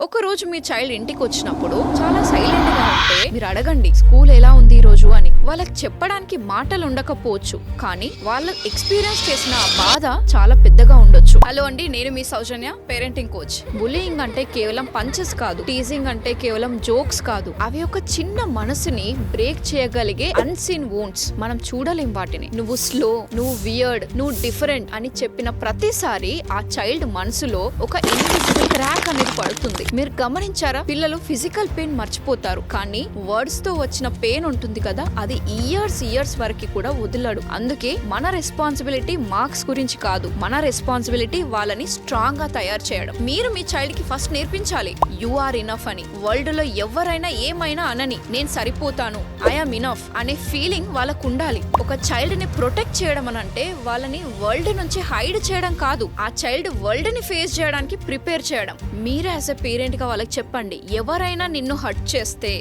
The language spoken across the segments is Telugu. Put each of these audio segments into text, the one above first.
ఒక రోజు మీ చైల్డ్ ఇంటికి వచ్చినప్పుడు చాలా సైలెంట్ గా ఉంటే మీరు అడగండి స్కూల్ ఎలా ఉంది ఈ రోజు అని. వాళ్ళకి చెప్పడానికి మాటలు ఉండకపోవచ్చు, కానీ వాళ్ళు ఎక్స్పీరియన్స్ చేసిన ఆ బాధ చాలా పెద్దగా ఉండొచ్చు. హలో అండి, నేను మీ సౌజన్య, పేరెంటింగ్ కోచ్. బుల్లింగ్ అంటే కేవలం పంచెస్ కాదు, టీజింగ్ అంటే కేవలం జోక్స్ కాదు. అవి ఒక చిన్న మనసుని బ్రేక్ చేయగలిగే అన్సీన్ వూండ్స్. మనం చూడలేం వాటిని. నువ్వు స్లో, నువ్వు వియర్డ్, నువ్వు డిఫరెంట్ అని చెప్పిన ప్రతిసారి ఆ చైల్డ్ మనసులో ఒక ఇన్విజిబుల్ క్రాక్ అనేది పడుతుంది. మీరు గమనించారా? పిల్లలు ఫిజికల్ పెయిన్ మర్చిపోతారు, కానీ వర్డ్స్ తో వచ్చిన పెయిన్ ఉంటుంది కదా, అది ఇయర్స్ వరకు కూడా వదిలాడు. అందుకే మన రెస్పాన్సిబిలిటీ మార్క్స్ గురించి కాదు, మన రెస్పాన్సిబిలిటీ వాళ్ళని స్ట్రాంగ్ గా తయారు చేయడం. మీరు మీ చైల్డ్ కి ఫస్ట్ నేర్పించాలి యు ఆర్ ఇనఫ్ అని. వరల్డ్ లో ఎవరైనా ఏమైనా అనని, నేను సరిపోతాను, ఐఎమ్ ఇనఫ్ అనే ఫీలింగ్ వాళ్ళకు ఉండాలి. ఒక చైల్డ్ ని ప్రొటెక్ట్ చేయడం అని అంటే వాళ్ళని వరల్డ్ నుంచి హైడ్ చేయడం కాదు, ఆ చైల్డ్ వరల్డ్ ని ఫేస్ చేయడానికి ప్రిపేర్ చేయడం. మీరే యాజ్ ఎ పేరెంట్ గా వాళ్ళకి చెప్పండి, ఎవరైనా నిన్ను హర్ట్ చేస్తే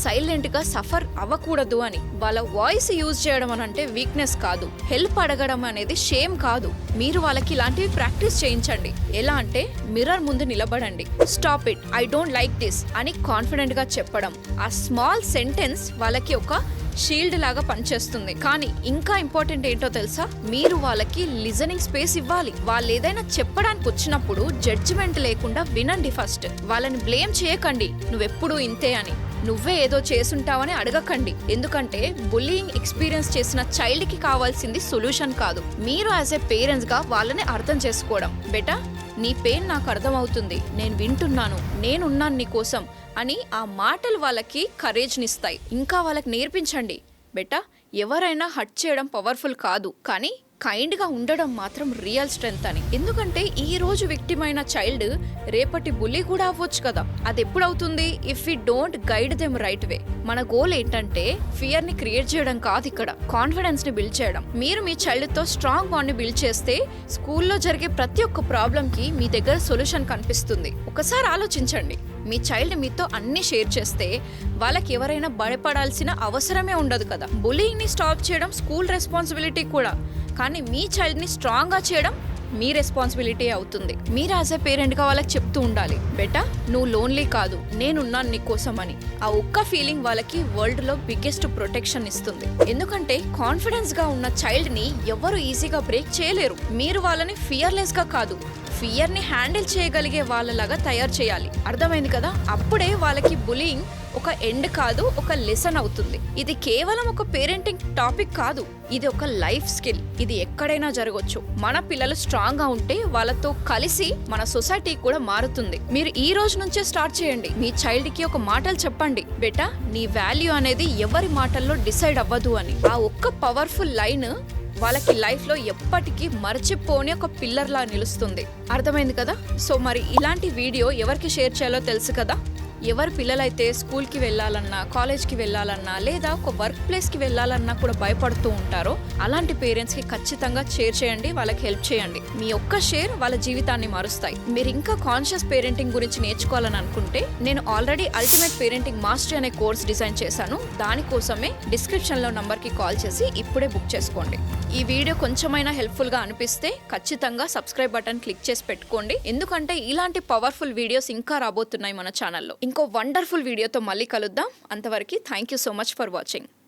సైలెంట్ గా సఫర్ అవ్వకూడదు అని. వాళ్ళ వాయిస్ యూజ్ చేయడం అని అంటే వీక్నెస్ కాదు, హెల్ప్ అడగడం అనేది షేమ్ కాదు. మీరు వాళ్ళకి ఇలాంటివి ప్రాక్టీస్ చేయించండి. ఎలా అంటే మిర్రర్ ముందు నిలబడండి, stop it, I don't like this అని కాన్ఫిడెంట్ గా చెప్పడం. ఆ స్మాల్ సెంటెన్స్ వాళ్ళకి ఒక షీల్డ్ లాగా పనిచేస్తుంది. కానీ ఇంకా ఇంపార్టెంట్ ఏంటో తెలుసా? మీరు వాళ్ళకి లిజనింగ్ స్పేస్ ఇవ్వాలి. వాళ్ళు ఏదైనా చెప్పడానికి వచ్చినప్పుడు జడ్జిమెంట్ లేకుండా వినండి. ఫస్ట్ వాళ్ళని బ్లేమ్ చేయకండి, నువ్వెప్పుడు ఇంతే అని, నువ్వే ఏదో చేసుంటావని అడగకండి. ఎందుకంటే బుల్లింగ్ ఎక్స్పీరియన్స్ చేసిన చైల్డ్ కి కావాల్సింది సొల్యూషన్ కాదు, మీరు యాజ్ ఎ పేరెంట్స్ గా వాళ్ళని అర్థం చేసుకోవడం. బేటా, నీ పెయిన్ నాకు అర్థమవుతుంది, నేను వింటున్నాను, నేనున్నాను నీ కోసం అని ఆ మాటలు వాళ్ళకి కరేజ్ నిస్తాయి. ఇంకా వాళ్ళకి నేర్పించండి, బేటా ఎవరైనా హర్ట్ చేయడం పవర్ఫుల్ కాదు, కానీ కైండ్ గా ఉండడం మాత్రం రియల్ స్ట్రెంగ్త్ అని. ఎందుకంటే ఈ రోజు విక్టిమ్ అయిన చైల్డ్ రేపటి బుల్లి కూడా అవ్వచ్చు కదా. అది ఎప్పుడు అవుతుంది? If we don't guide them right way. మన గోల్ ఏంటంటే ఫియర్ ని క్రియేట్ చేయడం కాదు, ఇక్కడ కాన్ఫిడెన్స్ ని బిల్డ్ చేయడం. మీరు మీ చైల్డ్ తో స్ట్రాంగ్ బాండ్ ని బిల్డ్ చేస్తే స్కూల్లో జరిగే ప్రతి ఒక్క ప్రాబ్లం కి మీ దగ్గర సొల్యూషన్ కనిపిస్తుంది. ఒకసారి ఆలోచించండి, మీ చైల్డ్ మీతో అన్ని షేర్ చేస్తే వాళ్ళకి ఎవరైనా భయపడాల్సిన అవసరమే ఉండదు కదా. బుల్లింగ్ ని స్టాప్ చేయడం స్కూల్ రెస్పాన్సిబిలిటీ కూడా, కానీ మీ చైల్డ్ ని స్ట్రాంగ్ గా చేయడం మీ రెస్పాన్సిబిలిటీ అవుతుంది. మీరు యాజ్ ఎ పేరెంట్ గా వాళ్ళకి చెప్తూ ఉండాలి, బేటా నువ్వు లోన్లీ కాదు, నేనున్నాను నీ కోసం అని. ఆ ఒక్క ఫీలింగ్ వాళ్ళకి వరల్డ్ లో బిగ్గెస్ట్ ప్రొటెక్షన్ ఇస్తుంది. ఎందుకంటే కాన్ఫిడెన్స్ గా ఉన్న చైల్డ్ ని ఎవరు ఈజీగా బ్రేక్ చేయలేరు. మీరు వాళ్ళని ఫియర్లెస్ గా కాదు, ఫియర్ ని హ్యాండిల్ చేయగలిగే వాళ్ళలాగా తయారు చేయాలి. అర్థమైంది కదా? అప్పుడే వాళ్ళకి బుల్లింగ్ ఒక ఎండ్ కాదు, ఒక లెసన్ అవుతుంది. ఇది కేవలం ఒక పేరెంటింగ్ టాపిక్ కాదు, ఇది ఒక లైఫ్ స్కిల్. ఇది ఎక్కడైనా జరగవచ్చు. మన పిల్లలు స్ట్రాంగ్ గా ఉంటే వాళ్ళతో కలిసి మన సొసైటీ కూడా మారుతుంది. మీరు ఈ రోజు నుంచే స్టార్ట్ చేయండి. మీ చైల్డ్ కి ఒక మాటలు చెప్పండి, బేటా నీ వాల్యూ అనేది ఎవరి మాటల్లో డిసైడ్ అవ్వదు అని. ఆ ఒక్క పవర్ఫుల్ లైన్ వాళ్ళకి లైఫ్ లో ఎప్పటికీ మర్చిపోని ఒక పిల్లర్ లా నిలుస్తుంది. అర్థమైంది కదా? సో మరి ఇలాంటి వీడియో ఎవరికి షేర్ చేయాలో తెలుసు కదా. ఎవరి పిల్లలైతే స్కూల్కి వెళ్ళాలన్నా, కాలేజ్కి వెళ్ళాలన్నా, లేదా ఒక వర్క్ ప్లేస్కి వెళ్ళాలన్నా కూడా భయపడుతూ ఉంటారో అలాంటి పేరెంట్స్కి ఖచ్చితంగా షేర్ చేయండి, వాళ్ళకి హెల్ప్ చేయండి. మీ ఒక్క షేర్ వాళ్ళ జీవితాన్ని మారుస్తాయి. మీరు ఇంకా కాన్షియస్ పేరెంటింగ్ గురించి నేర్చుకోవాలని అనుకుంటే నేను ఆల్రెడీ అల్టిమేట్ పేరెంటింగ్ మాస్టరీ అనే కోర్స్ డిజైన్ చేశాను. దానికోసమే డిస్క్రిప్షన్లో నంబర్కి కాల్ చేసి ఇప్పుడే బుక్ చేసుకోండి. ఈ వీడియో కొంచెమైనా హెల్ప్ఫుల్ గా అనిపిస్తే ఖచ్చితంగా సబ్స్క్రైబ్ బటన్ క్లిక్ చేసి పెట్టుకోండి. ఎందుకంటే ఇలాంటి పవర్ఫుల్ వీడియోస్ ఇంకా రాబోతున్నాయి మన ఛానల్లో. ఇంకో వండర్ఫుల్ వీడియోతో మళ్ళీ కలుద్దాం. అంతవరకు thank you so much for watching.